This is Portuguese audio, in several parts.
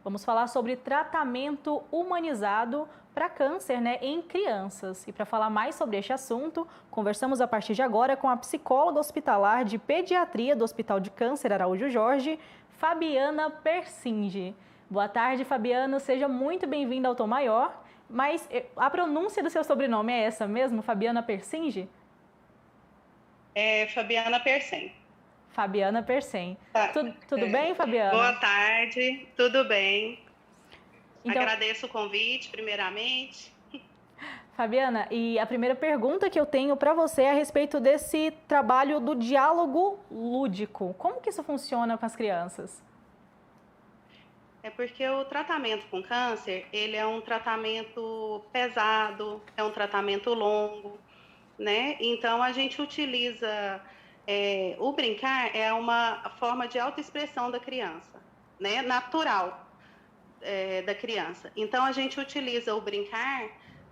Vamos falar sobre tratamento humanizado para câncer, em crianças. E para falar mais sobre este assunto, conversamos a partir de agora com a psicóloga hospitalar de pediatria do Hospital de Câncer Araújo Jorge, Fabiana Persinge. Boa tarde, Fabiana. Seja muito bem-vinda ao Tom Maior. Mas a pronúncia do seu sobrenome é essa mesmo, Fabiana Persinge? É Fabiana Persen. Fabiana Persen. Tá. Tudo bem, Fabiana? Boa tarde, tudo bem. Então, agradeço o convite, primeiramente. Fabiana, e a primeira pergunta que eu tenho para você é a respeito desse trabalho do diálogo lúdico. Como que isso funciona com as crianças? É porque o tratamento com câncer, ele é um tratamento pesado, é um tratamento longo, né? Então, a gente utiliza... o brincar é uma forma de autoexpressão da criança, né? Natural da criança. Então, a gente utiliza o brincar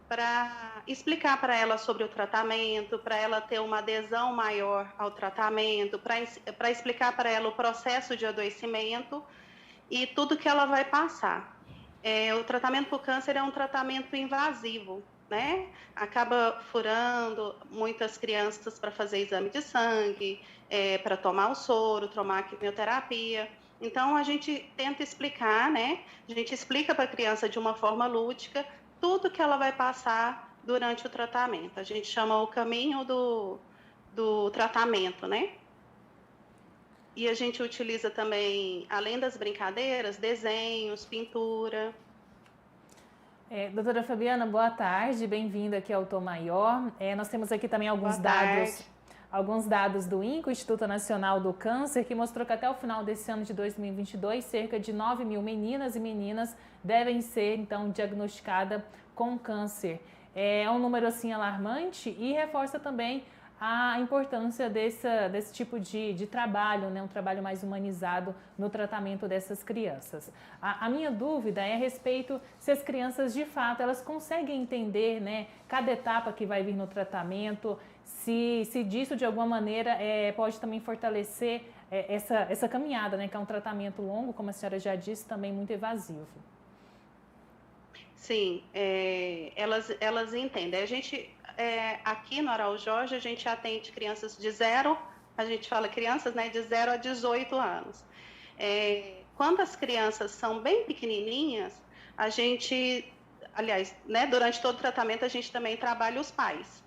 para explicar para ela sobre o tratamento, para ela ter uma adesão maior ao tratamento, para explicar para ela o processo de adoecimento e tudo que ela vai passar. O tratamento por câncer é um tratamento invasivo, né? Acaba furando muitas crianças para fazer exame de sangue, para tomar o soro, tomar a quimioterapia. Então, a gente tenta explicar, né? A gente explica para a criança de uma forma lúdica tudo que ela vai passar durante o tratamento. A gente chama o caminho do tratamento, né? E a gente utiliza também, além das brincadeiras, desenhos, pintura. Doutora Fabiana, boa tarde, bem-vinda aqui ao Tom Maior. Nós temos aqui também alguns dados do INCO, Instituto Nacional do Câncer, que mostrou que até o final desse ano de 2022, cerca de 9 mil meninas e meninas devem ser, então, diagnosticadas com câncer. É um número, assim, alarmante e reforça também a importância desse tipo de trabalho, né? Um trabalho mais humanizado no tratamento dessas crianças. A minha dúvida é a respeito se as crianças, de fato, elas conseguem entender, né, cada etapa que vai vir no tratamento, se disso, de alguma maneira, pode também fortalecer essa caminhada, né, que é um tratamento longo, como a senhora já disse, também muito evasivo. Sim, elas entendem. A gente, aqui no Araújo Jorge, a gente atende crianças de 0, a gente fala crianças, né, de 0 a 18 anos. Quando as crianças são bem pequenininhas, a gente, aliás, né, durante todo o tratamento, a gente também trabalha os pais,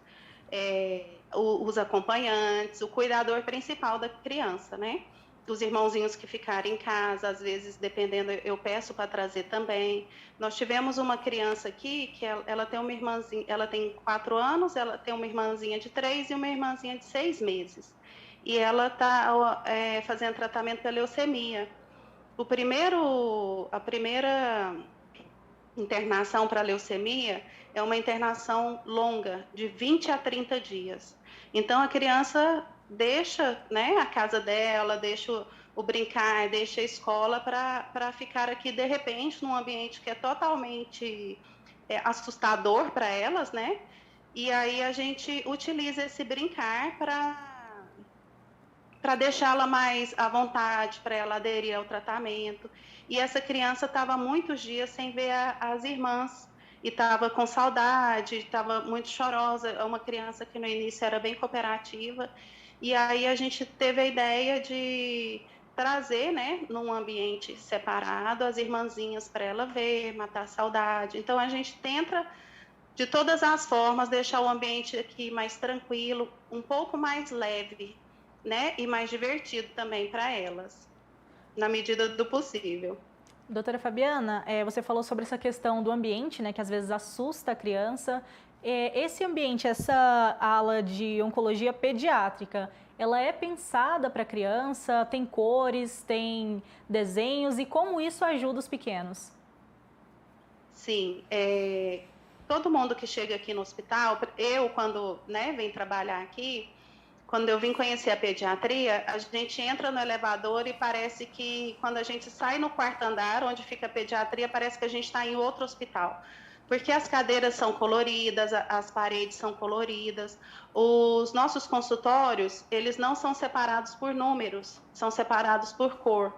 os acompanhantes, o cuidador principal da criança, né? Os irmãozinhos que ficarem em casa, às vezes, dependendo, eu peço para trazer também. Nós tivemos uma criança aqui, que ela tem uma irmãzinha, ela tem 4 anos, ela tem uma irmãzinha de 3 e uma irmãzinha de 6 meses. E ela está fazendo tratamento para leucemia. A primeira internação para leucemia é uma internação longa, de 20 a 30 dias. Então, a criança deixa, né, a casa dela, deixa o brincar, deixa a escola para ficar aqui, de repente, num ambiente que é totalmente assustador para elas, né? E aí a gente utiliza esse brincar para deixá-la mais à vontade, para ela aderir ao tratamento. E essa criança estava muitos dias sem ver as irmãs, e estava com saudade, estava muito chorosa. É uma criança que no início era bem cooperativa, e aí a gente teve a ideia de trazer, né, num ambiente separado, as irmãzinhas para ela ver, matar a saudade. Então a gente tenta, de todas as formas, deixar o ambiente aqui mais tranquilo, um pouco mais leve, né, e mais divertido também para elas, na medida do possível. Doutora Fabiana, você falou sobre essa questão do ambiente, né, que às vezes assusta a criança. Esse ambiente, essa ala de oncologia pediátrica, ela é pensada para a criança? Tem cores, tem desenhos, e como isso ajuda os pequenos? Sim, todo mundo que chega aqui no hospital, eu quando, né, venho trabalhar aqui, quando eu vim conhecer a pediatria, a gente entra no elevador e parece que quando a gente sai no quarto andar, onde fica a pediatria, parece que a gente está em outro hospital. Porque as cadeiras são coloridas, as paredes são coloridas. Os nossos consultórios, eles não são separados por números, são separados por cor.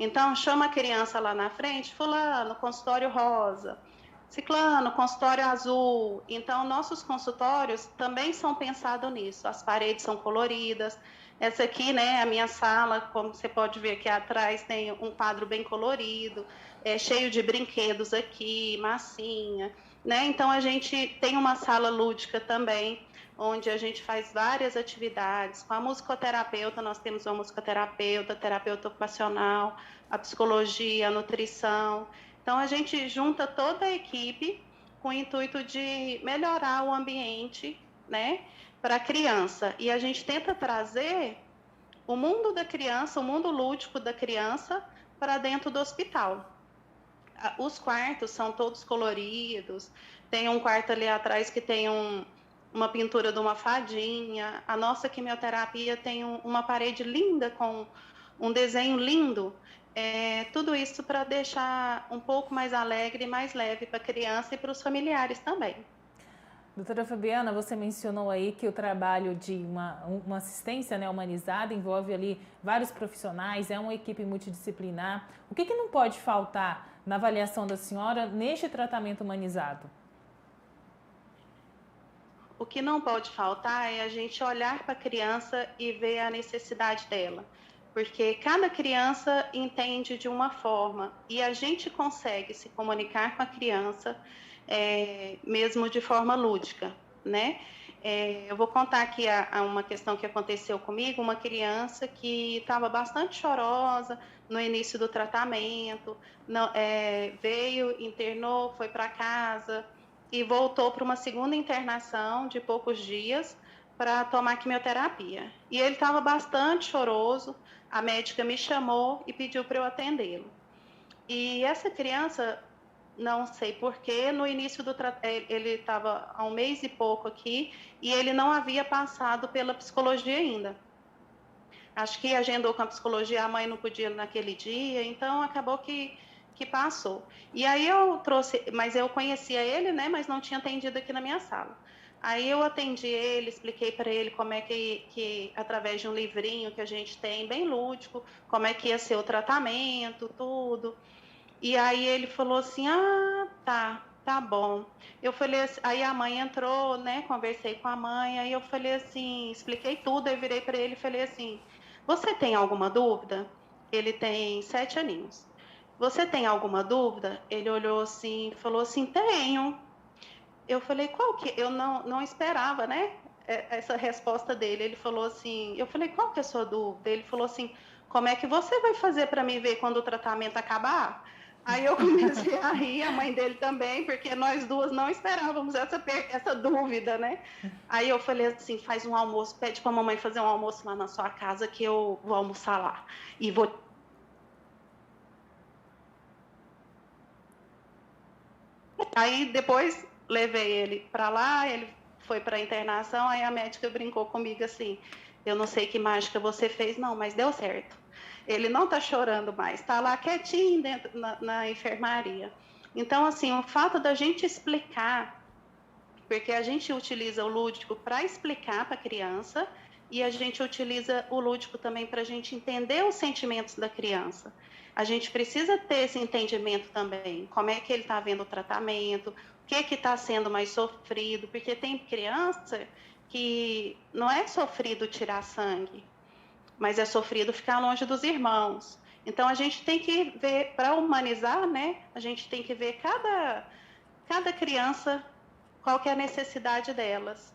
Então, chama a criança lá na frente, fulano, consultório rosa, ciclano, consultório azul. Então, nossos consultórios também são pensados nisso. As paredes são coloridas. Essa aqui, né, a minha sala, como você pode ver aqui atrás, tem um quadro bem colorido, cheio de brinquedos aqui, massinha, né? Então, a gente tem uma sala lúdica também, onde a gente faz várias atividades. Com a musicoterapeuta, nós temos uma musicoterapeuta, terapeuta ocupacional, a psicologia, a nutrição. Então, a gente junta toda a equipe com o intuito de melhorar o ambiente, né, para a criança. E a gente tenta trazer o mundo da criança, o mundo lúdico da criança, para dentro do hospital. Os quartos são todos coloridos. Tem um quarto ali atrás que tem uma pintura de uma fadinha. A nossa quimioterapia tem uma parede linda com um desenho lindo. Tudo isso para deixar um pouco mais alegre e mais leve para a criança e para os familiares também. Doutora Fabiana, você mencionou aí que o trabalho de uma assistência, né, humanizada envolve ali vários profissionais, é uma equipe multidisciplinar. O que não pode faltar na avaliação da senhora neste tratamento humanizado? O que não pode faltar é a gente olhar para a criança e ver a necessidade dela, porque cada criança entende de uma forma e a gente consegue se comunicar com a criança mesmo de forma lúdica, né? Eu vou contar aqui uma questão que aconteceu comigo, uma criança que estava bastante chorosa no início do tratamento, veio, internou, foi para casa e voltou para uma segunda internação de poucos dias para tomar quimioterapia. E ele estava bastante choroso, a médica me chamou e pediu para eu atendê-lo. E essa criança, não sei porquê, no início do tratamento, ele estava há um mês e pouco aqui e ele não havia passado pela psicologia ainda. Acho que agendou com a psicologia, a mãe não podia naquele dia, então acabou que passou. E aí eu trouxe, mas eu conhecia ele, né, mas não tinha atendido aqui na minha sala. Aí eu atendi ele, expliquei para ele como é que, através de um livrinho que a gente tem, bem lúdico, como é que ia ser o tratamento, tudo. E aí ele falou assim, tá bom. Eu falei assim, aí a mãe entrou, né, conversei com a mãe, aí eu falei assim, expliquei tudo, aí virei para ele e falei assim, você tem alguma dúvida? Ele tem 7 aninhos. Você tem alguma dúvida? Ele olhou assim, falou assim, tenho. Eu falei, qual que? Eu não esperava, né, essa resposta dele. Ele falou assim, eu falei, qual que é a sua dúvida? Ele falou assim, como é que você vai fazer para me ver quando o tratamento acabar? Aí eu comecei a rir, a mãe dele também, porque nós duas não esperávamos essa dúvida, né? Aí eu falei assim, faz um almoço, pede para a mamãe fazer um almoço lá na sua casa que eu vou almoçar lá. E vou... Aí depois levei ele para lá, ele foi para a internação, aí a médica brincou comigo assim, eu não sei que mágica você fez, não, mas deu certo. Ele não está chorando mais, está lá quietinho dentro, na enfermaria. Então, assim, o fato da gente explicar, porque a gente utiliza o lúdico para explicar para a criança e a gente utiliza o lúdico também para a gente entender os sentimentos da criança. A gente precisa ter esse entendimento também, como é que ele está vendo o tratamento, o que está sendo mais sofrido, porque tem criança que não é sofrido tirar sangue, mas é sofrido ficar longe dos irmãos. Então, a gente tem que ver, para humanizar, né? A gente tem que ver cada criança, qual que é a necessidade delas.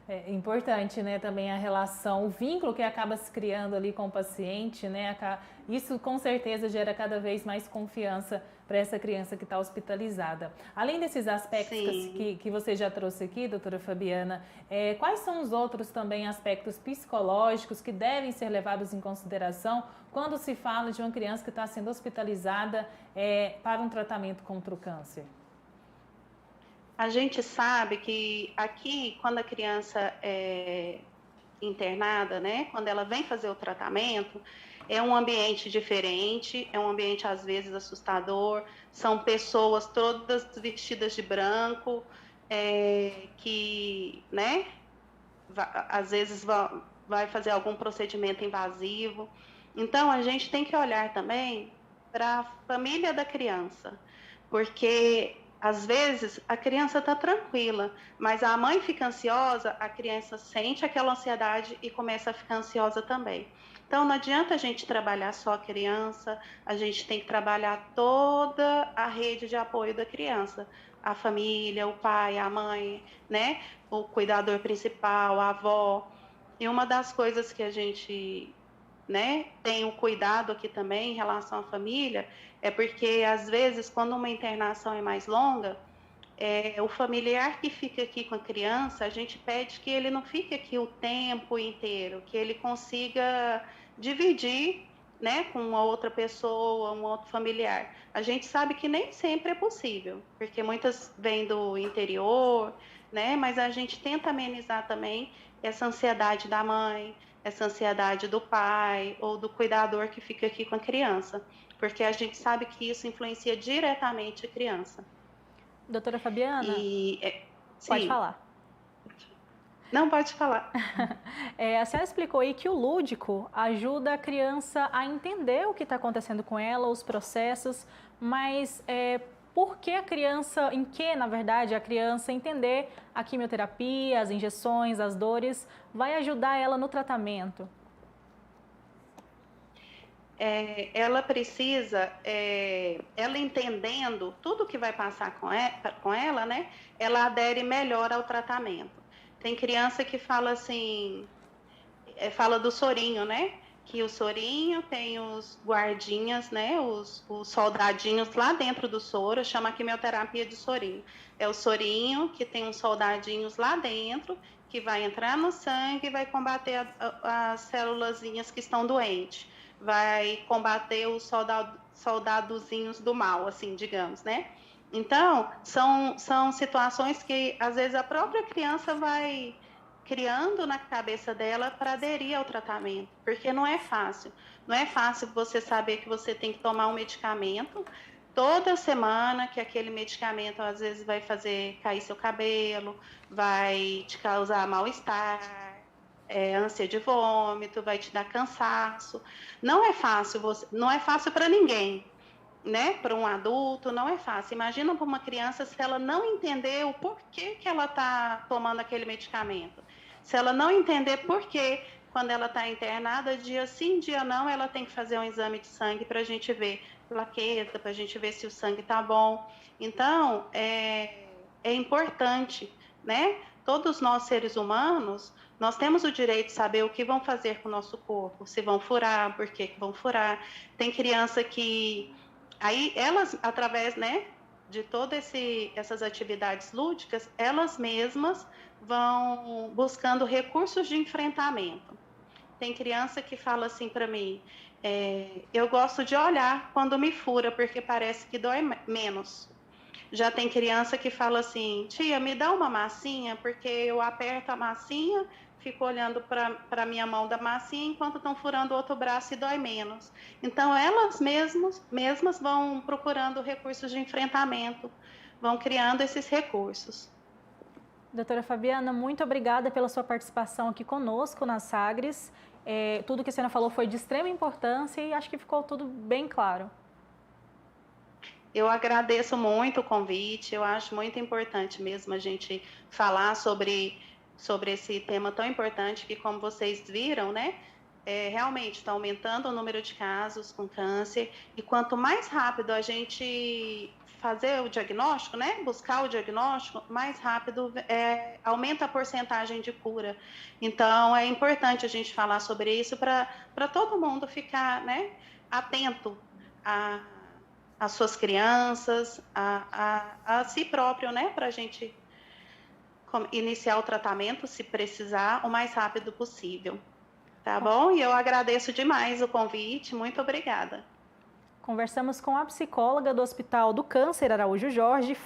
É importante, né, também a relação, o vínculo que acaba se criando ali com o paciente, né, isso com certeza gera cada vez mais confiança para essa criança que está hospitalizada. Além desses aspectos que você já trouxe aqui, doutora Fabiana, quais são os outros também aspectos psicológicos que devem ser levados em consideração quando se fala de uma criança que está sendo hospitalizada para um tratamento contra o câncer? A gente sabe que aqui, quando a criança é internada, né, quando ela vem fazer o tratamento, é um ambiente diferente, é um ambiente às vezes assustador, são pessoas todas vestidas de branco, que, né, às vezes vai fazer algum procedimento invasivo. Então, a gente tem que olhar também para a família da criança, porque às vezes a criança está tranquila, mas a mãe fica ansiosa, a criança sente aquela ansiedade e começa a ficar ansiosa também. Então, não adianta a gente trabalhar só a criança, a gente tem que trabalhar toda a rede de apoio da criança, a família, o pai, a mãe, né? O cuidador principal, a avó. E uma das coisas que a gente, né, tem o cuidado aqui também em relação à família, é porque às vezes quando uma internação é mais longa, o familiar que fica aqui com a criança, a gente pede que ele não fique aqui o tempo inteiro, que ele consiga dividir, né, com uma outra pessoa, um outro familiar. A gente sabe que nem sempre é possível, porque muitas vêm do interior, né, mas a gente tenta amenizar também essa ansiedade da mãe, essa ansiedade do pai ou do cuidador que fica aqui com a criança, porque a gente sabe que isso influencia diretamente a criança. Doutora Fabiana, pode sim. falar. Não, pode falar. A senhora explicou aí que o lúdico ajuda a criança a entender o que está acontecendo com ela, os processos, mas por que a criança, na verdade, a criança entender a quimioterapia, as injeções, as dores, vai ajudar ela no tratamento? Ela precisa, ela entendendo tudo que vai passar com ela, né? Ela adere melhor ao tratamento. Tem criança que fala assim, fala do sorinho, né? Que o sorinho tem os guardinhas, né? Os soldadinhos lá dentro do soro, chama quimioterapia de sorinho. É o sorinho que tem uns soldadinhos lá dentro, que vai entrar no sangue e vai combater as célulazinhas que estão doentes. Vai combater os soldadozinhos do mal, assim, digamos, né? Então, são situações que, às vezes, a própria criança vai criando na cabeça dela para aderir ao tratamento, porque não é fácil. Não é fácil você saber que você tem que tomar um medicamento toda semana, que aquele medicamento, às vezes, vai fazer cair seu cabelo, vai te causar mal-estar, ânsia de vômito, vai te dar cansaço. Não é fácil, não é fácil para ninguém, né? Para um adulto, não é fácil. Imagina para uma criança se ela não entender o porquê que ela está tomando aquele medicamento. Se ela não entender por que, quando ela está internada, dia sim, dia não, ela tem que fazer um exame de sangue para a gente ver plaqueta, para a gente ver se o sangue está bom. Então, é importante, né? Todos nós, seres humanos, nós temos o direito de saber o que vão fazer com o nosso corpo, se vão furar, por que vão furar. Tem criança que... Aí, elas, através, né, de todas essas atividades lúdicas, elas mesmas vão buscando recursos de enfrentamento. Tem criança que fala assim para mim, eu gosto de olhar quando me fura, porque parece que dói menos. Já tem criança que fala assim, tia, me dá uma massinha, porque eu aperto a massinha, fico olhando para a minha mão da massinha, enquanto estão furando o outro braço e dói menos. Então, elas mesmas vão procurando recursos de enfrentamento, vão criando esses recursos. Doutora Fabiana, muito obrigada pela sua participação aqui conosco na Sagres. Tudo que a senhora falou foi de extrema importância e acho que ficou tudo bem claro. Eu agradeço muito o convite, eu acho muito importante mesmo a gente falar sobre esse tema tão importante que, como vocês viram, né, realmente está aumentando o número de casos com câncer, e quanto mais rápido a gente fazer o diagnóstico, né, buscar o diagnóstico, mais rápido aumenta a porcentagem de cura. Então, é importante a gente falar sobre isso para todo mundo ficar, né, atento às suas crianças, a si próprio, né, para a gente iniciar o tratamento, se precisar, o mais rápido possível. Tá bom? E eu agradeço demais o convite. Muito obrigada. Conversamos com a psicóloga do Hospital do Câncer Araújo Jorge,